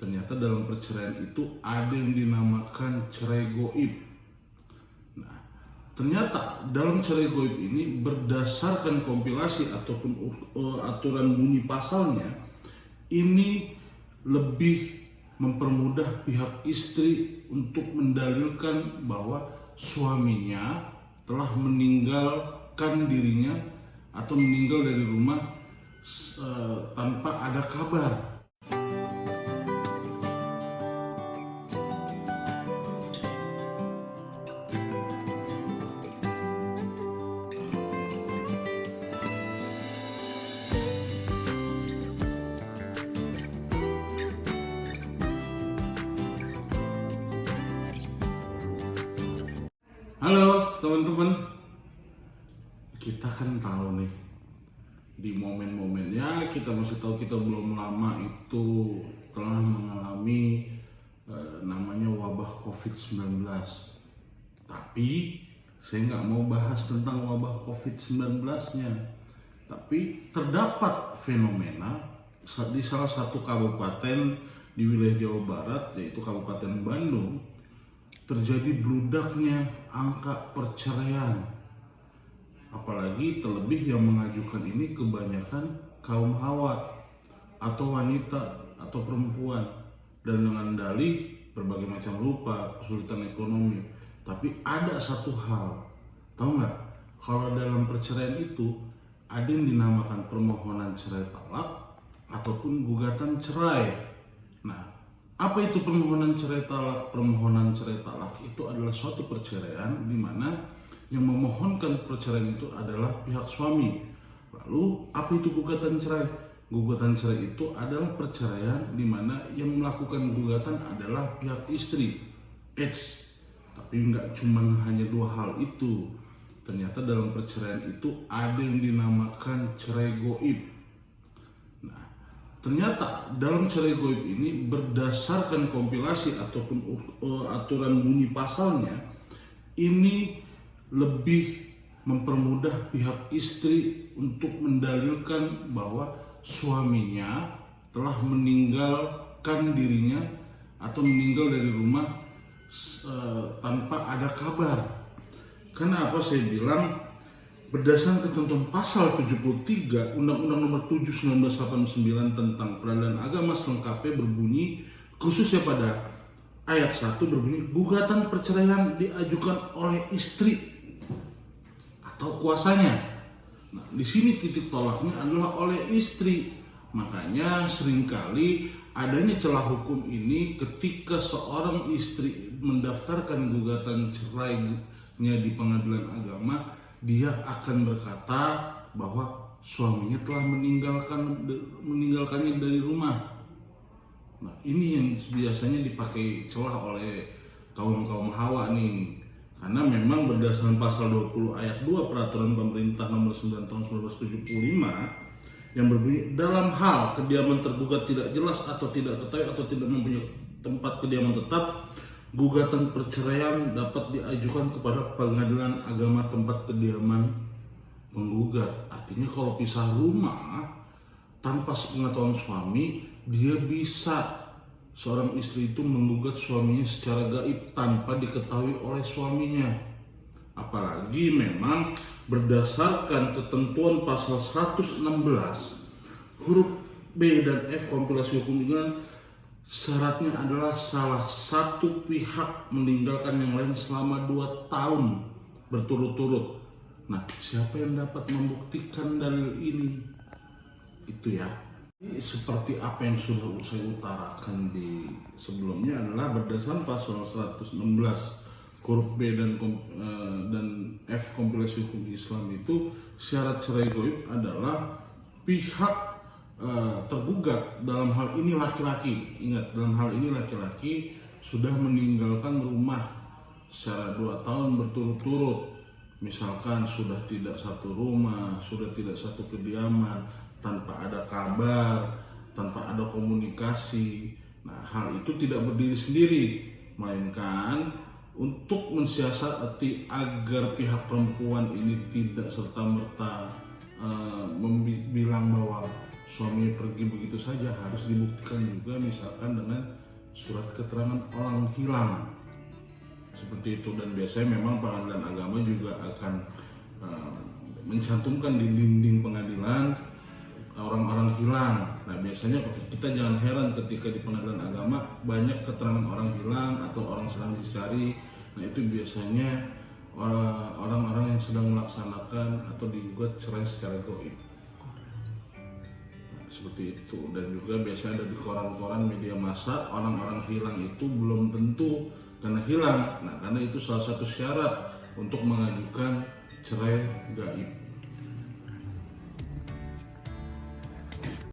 ternyata dalam perceraian itu ada yang dinamakan cerai goib. Nah, ternyata dalam cerai goib ini berdasarkan kompilasi ataupun aturan bunyi pasalnya, ini lebih mempermudah pihak istri untuk mendalilkan bahwa suaminya telah meninggalkan dirinya atau meninggal dari rumah tanpa ada kabar. Halo teman-teman, kita kan tahu nih di momen-momennya kita masih tahu kita belum lama itu telah mengalami namanya wabah COVID-19. Tapi saya nggak mau bahas tentang wabah COVID-19-nya. Tapi terdapat fenomena di salah satu kabupaten di wilayah Jawa Barat, yaitu Kabupaten Bandung, terjadi bludaknya angka perceraian. Apalagi terlebih yang mengajukan ini kebanyakan kaum hawa atau wanita atau perempuan, dan dengan dalih berbagai macam rupa kesulitan ekonomi. Tapi ada satu hal, tahu nggak? Kalau dalam perceraian itu ada yang dinamakan permohonan cerai talak ataupun gugatan cerai. Nah, apa itu permohonan cerai talak? Permohonan cerai talak itu adalah suatu perceraian di mana yang memohonkan perceraian itu adalah pihak suami. Lalu apa itu gugatan cerai? Gugatan cerai itu adalah perceraian di mana yang melakukan gugatan adalah pihak istri. Tapi nggak cuma hanya dua hal itu. Ternyata dalam perceraian itu ada yang dinamakan cerai goib. Ternyata dalam cerai goib ini berdasarkan kompilasi ataupun aturan bunyi pasalnya, ini lebih mempermudah pihak istri untuk mendalilkan bahwa suaminya telah meninggalkan dirinya atau meninggal dari rumah tanpa ada kabar. Kenapa saya bilang? Berdasarkan ketentuan pasal 73 Undang-Undang Nomor 7 1989 tentang peradilan agama selengkapnya berbunyi, khususnya pada ayat 1 berbunyi, gugatan perceraian diajukan oleh istri atau kuasanya. Nah, di sini titik tolaknya adalah oleh istri. Makanya seringkali adanya celah hukum ini ketika seorang istri mendaftarkan gugatan cerainya di pengadilan agama, dia akan berkata bahwa suaminya telah meninggalkannya dari rumah. Nah, ini yang biasanya dipakai celah oleh kaum hawa nih. Karena memang berdasarkan pasal 20 ayat 2 Peraturan Pemerintah Nomor 9 Tahun 1975 yang berbunyi, dalam hal kediaman tergugat tidak jelas atau tidak ketahui atau tidak mempunyai tempat kediaman tetap, gugatan perceraian dapat diajukan kepada pengadilan agama tempat kediaman penggugat. Artinya kalau pisah rumah tanpa sepengetahuan suami, dia bisa, seorang istri itu menggugat suaminya secara gaib tanpa diketahui oleh suaminya. Apalagi memang berdasarkan ketentuan pasal 116 huruf B dan F kompilasi hukum dengan syaratnya adalah salah satu pihak meninggalkan yang lain selama 2 tahun berturut-turut. Nah, siapa yang dapat membuktikan dalil ini? Itu ya. Ini seperti apa yang sudah saya utarakan di sebelumnya adalah berdasarkan pasal 116 huruf B dan F kompilasi hukum Islam itu, syarat cerai goib adalah pihak tergugat, dalam hal ini laki-laki, ingat, dalam hal ini laki-laki sudah meninggalkan rumah secara 2 tahun berturut-turut. Misalkan sudah tidak satu rumah, sudah tidak satu kediaman, tanpa ada kabar, tanpa ada komunikasi. Nah, hal itu tidak berdiri sendiri, melainkan untuk mensiasati agar pihak perempuan ini tidak serta-merta bilang bahwa suaminya pergi begitu saja, harus dibuktikan juga misalkan dengan surat keterangan orang hilang seperti itu. Dan biasanya memang pengadilan agama juga akan mencantumkan di dinding pengadilan orang-orang hilang. Nah biasanya kita jangan heran ketika di pengadilan agama banyak keterangan orang hilang atau orang sedang dicari. Nah itu biasanya orang-orang yang sedang melaksanakan atau digugat cerai secara gaib. Nah, seperti itu. Dan juga biasanya ada di koran-koran media massa, orang-orang hilang itu belum tentu karena hilang. Nah karena itu salah satu syarat untuk mengajukan cerai gaib.